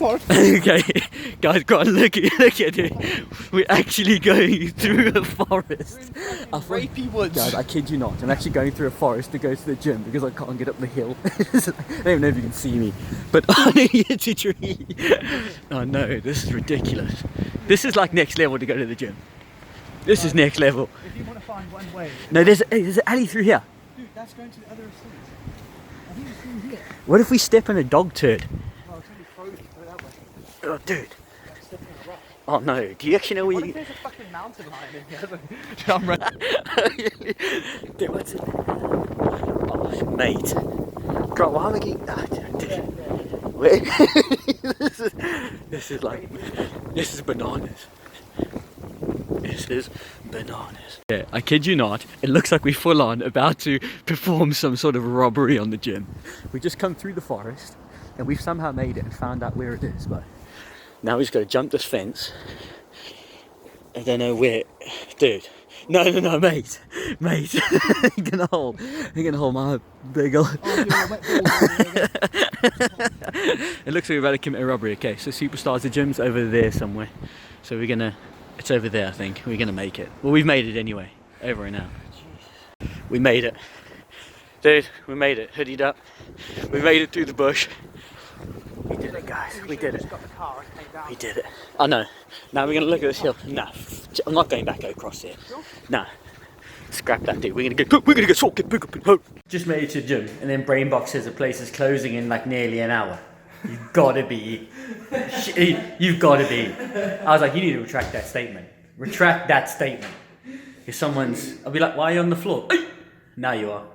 part. Okay, guys, go on, look at it. We're actually going through a forest. Rapey woods. Guys, I kid you not. I'm actually going through a forest to go to the gym because I can't get up the hill. I don't even know if you can see me, but I hit a tree. Oh no, this is ridiculous. This is like next level to go to the gym. This is next level. If you want to find one way. No, there's an alley through here. Dude, that's going to the other estate. I think it's through here. What if we step on a dog turd? Oh, it's going to be frozen. Go that way. Oh, dude. Like stepping in a rock. Oh no. Do you actually know where What you... if there's a fucking mountain lion in here? Dude, I'm running. Dude, what's it? Oh, mate. God, why am I getting... Oh, dude. Wait. This is bananas. This is bananas. Yeah, I kid you not. It looks like we're full on about to perform some sort of robbery on the gym. We just come through the forest and we've somehow made it and found out where it is, but now we've got to jump this fence. I don't know where. Dude. No, mate. Mate. You're gonna hold my big old... It looks like we're about to commit a robbery. Okay, so Superstars, the gym's over there somewhere. So we're gonna... It's over there, I think. We're gonna make it. Well, we've made it anyway. Over and out. We made it. Dude, we made it. Hoodied up. We made it through the bush. We did it, guys. We did it. We did it. Oh no. Now we're gonna look at this hill. No, I'm not going back across there. No. Scrap that, dude. We're gonna go sort. Just made it to the gym, and then Brainbox says the place is closing in like nearly an hour. You've gotta be. You've gotta be. I was like, you need to retract that statement. Retract that statement. If someone's, I'll be like, why are you on the floor? Now you are.